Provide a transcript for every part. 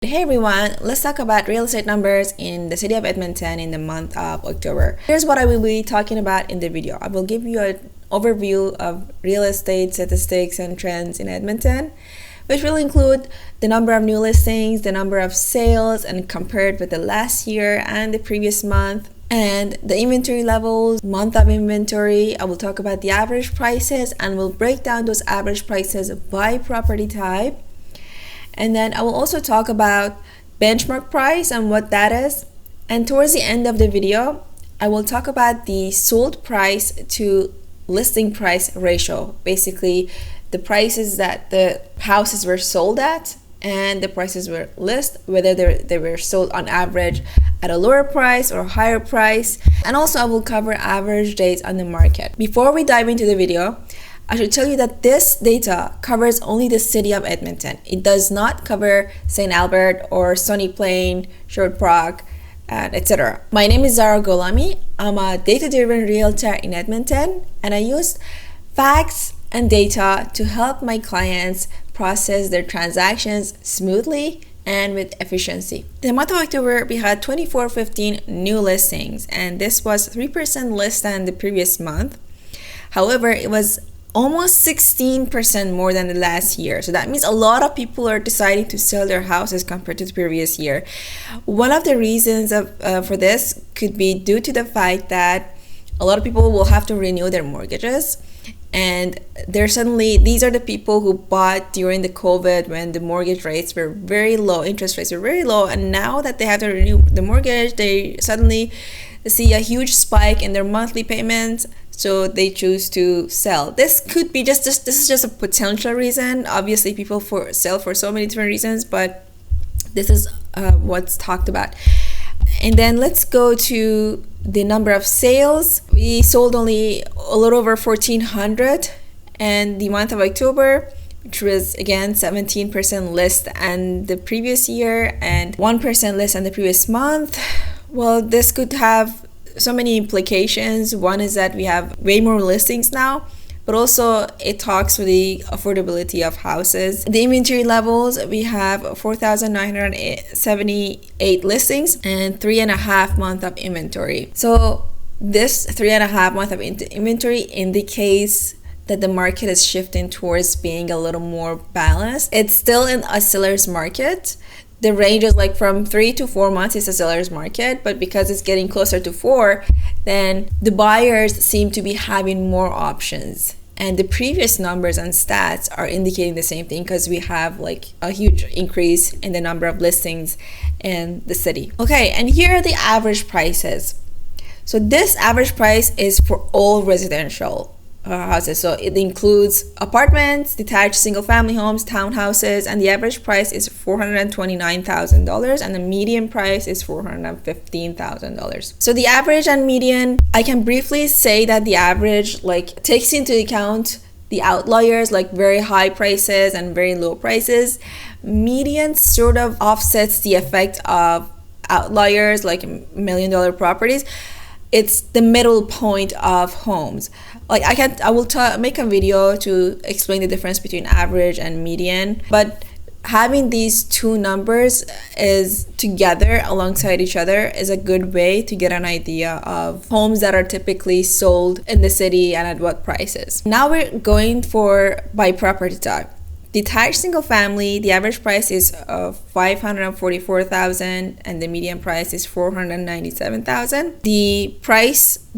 Hey everyone, let's talk about real estate numbers in the city of Edmonton in the month of October. Here's what I will be talking about in the video. I will give you an overview of real estate statistics and trends in Edmonton, which will include the number of new listings, the number of sales, and compared with the last year and the previous month, and the inventory levels, month of inventory. I will talk about the average prices and we'll break down those average prices by property type. And then I will also talk about benchmark price and what that is. And towards the end of the video, I will talk about the sold price to listing price ratio. Basically, the prices that the houses were sold at and the prices were listed, whether they were sold on average at a lower price or a higher price. And also I will cover average days on the market. Before we dive into the video, I should tell you that this data covers only the city of Edmonton. It does not cover St. Albert or Stony Plain, Sherwood Park, and etc. My name is Zara Golami. I'm a data-driven realtor in Edmonton, and I use facts and data to help my clients process their transactions smoothly and with efficiency. The month of October, we had 2415 new listings, and this was 3% less than the previous month. However, it was almost 16% more than the last year. So that means a lot of people are deciding to sell their houses compared to the previous year. One of the reasons for this could be due to the fact that a lot of people will have to renew their mortgages. And these are the people who bought during the COVID when the mortgage rates were very low, interest rates were very low. And now that they have to renew the mortgage, they suddenly see a huge spike in their monthly payments. So they choose to sell. This could be this is just a potential reason. Obviously, people sell for so many different reasons, but this is what's talked about. And then let's go to the number of sales. We sold only a little over 1,400 in the month of October, which was again 17% less than the previous year and 1% less than the previous month. Well, this could have so many implications. One is that we have way more listings now, but also it talks to the affordability of houses. The inventory levels, we have 4,978 listings and 3.5 months of inventory. So this 3.5 months of inventory indicates that the market is shifting towards being a little more balanced. It's still in a seller's market. The range is like from 3 to 4 months is a seller's market, but because it's getting closer to 4, then the buyers seem to be having more options. And the previous numbers and stats are indicating the same thing because we have like a huge increase in the number of listings in the city. Okay, and here are the average prices. So this average price is for all residential houses. So it includes apartments, detached single-family homes, townhouses, and the average price is $429,000 and the median price is $415,000. So the average and median, I can briefly say that the average takes into account the outliers like very high prices and very low prices. Median sort of offsets the effect of outliers like $1 million properties. It's the middle point of homes. I will make a video to explain the difference between average and median, but having these two numbers is together alongside each other is a good way to get an idea of homes that are typically sold in the city and at what prices. Now we're going by property type. Detached single family, the average price is $544,000 and the median price is $497,000. The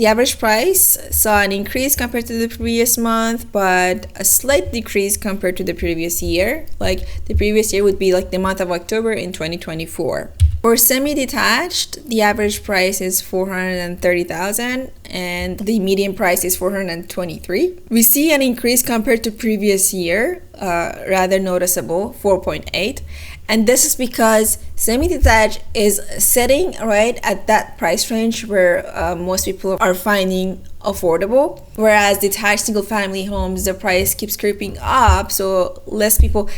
average price saw an increase compared to the previous month, but a slight decrease compared to the previous year. Like the previous year would be like the month of October in 2024. For semi-detached, the average price is $430,000 and the median price is $423,000. We see an increase compared to previous year, rather noticeable, 4.8%. And this is because semi-detached is sitting right at that price range where most people are finding affordable, whereas detached single-family homes, the price keeps creeping up, so less people.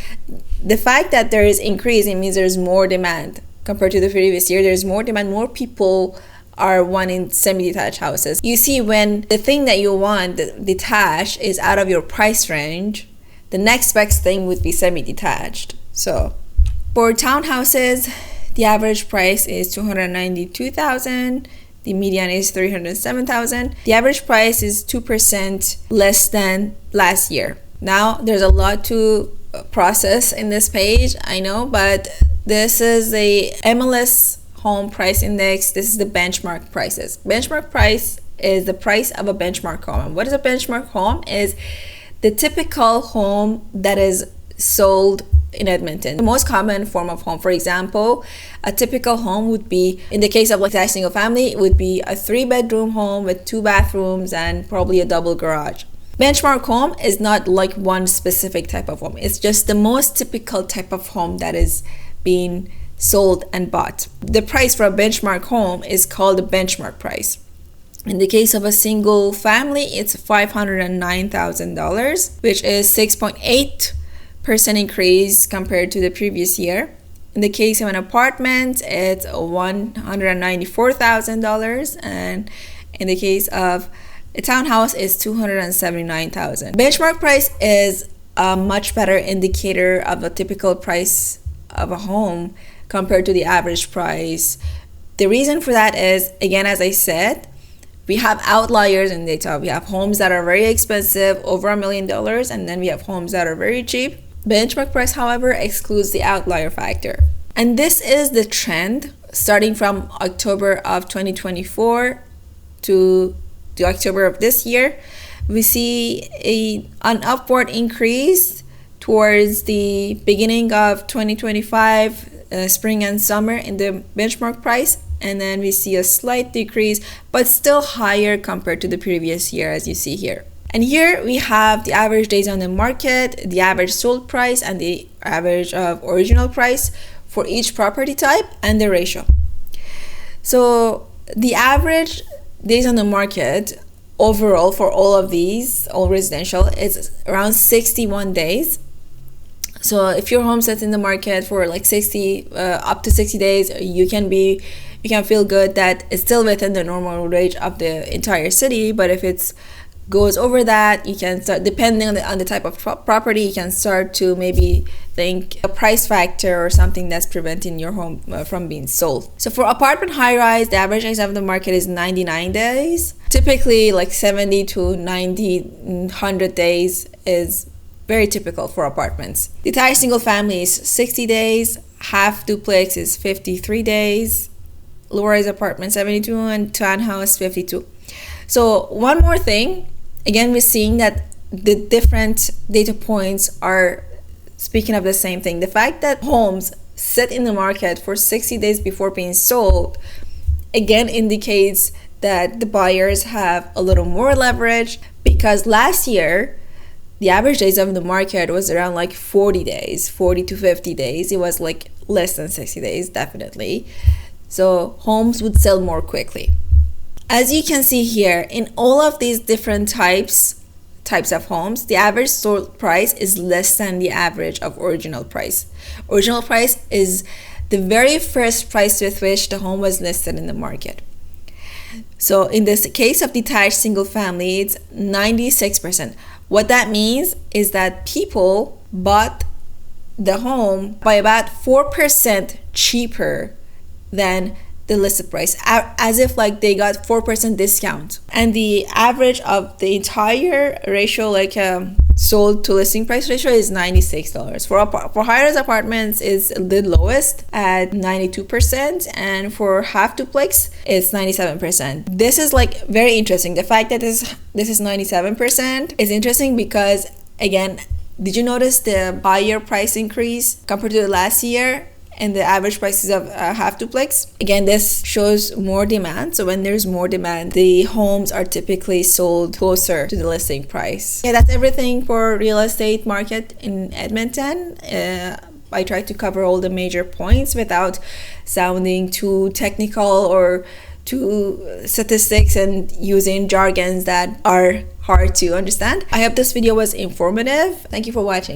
The fact that there is increase, it means there's more demand. Compared to the previous year, there's more demand, more people are wanting semi-detached houses. You see, when the thing that you want, detached, is out of your price range, the next best thing would be semi-detached. So For townhouses, the average price is $292,000. The median is $307,000. The average price is 2% less than last year. Now, there's a lot to process in this page, I know, but this is the MLS Home Price Index. This is the benchmark prices. Benchmark price is the price of a benchmark home. What is a benchmark home? Is the typical home that is sold in Edmonton. The most common form of home, for example, a typical home would be, in the case of like a single family, it would be a 3-bedroom home with 2 bathrooms and probably a double garage. Benchmark home is not like one specific type of home. It's just the most typical type of home that is being sold and bought. The price for a benchmark home is called the benchmark price. In the case of a single family, it's $509,000, which is 6.8% increase compared to the previous year. In the case of an apartment, it's $194,000, and in the case of a townhouse, it's $279,000. Benchmark price is a much better indicator of a typical price of a home compared to the average price. The reason for that is, again, as I said, we have outliers in data. We have homes that are very expensive, over $1 million, and then we have homes that are very cheap. Benchmark price, however, excludes the outlier factor. And this is the trend starting from October of 2024 to the October of this year. We see an upward increase towards the beginning of 2025, spring and summer, in the benchmark price. And then we see a slight decrease, but still higher compared to the previous year, as you see here. And here we have the average days on the market, the average sold price, and the average of original price for each property type, and the ratio. So the average days on the market overall for all of these, all residential, is around 61 days. So if your home sits in the market for like up to 60 days, you can feel good that it's still within the normal range of the entire city. But if it's goes over that, you can start, depending on the type of property, you can start to maybe think a price factor or something that's preventing your home from being sold. So for apartment high-rise, the average age of the market is 99 days. Typically like 70 to 90, 100 days is very typical for apartments. Detached single family is 60 days. Half duplex is 53 days. Low-rise apartment 72, and townhouse 52. So one more thing, again, we're seeing that the different data points are speaking of the same thing. The fact that homes sit in the market for 60 days before being sold, again, indicates that the buyers have a little more leverage, because last year, the average days of the market was around like 40 days, 40 to 50 days. It was like less than 60 days, definitely. So homes would sell more quickly. As you can see here, in all of these different types of homes, the average sold price is less than the average of original price. Original price is the very first price with which the home was listed in the market. So in this case of detached single family, it's 96%. What that means is that people bought the home by about 4% cheaper than the listed price, as if like they got 4% discount. And the average of the entire ratio, like sold to listing price ratio, is $96. For high-rise apartments, is the lowest at 92%, and for half duplex, it's 97%. This is like very interesting. The fact that this is 97% is interesting because, again, did you notice the buyer price increase compared to the last year? And the average prices of half duplex. Again, this shows more demand. So when there's more demand, the homes are typically sold closer to the listing price. Yeah, that's everything for real estate market in Edmonton. I tried to cover all the major points without sounding too technical or too statistics and using jargons that are hard to understand. I hope this video was informative. Thank you for watching.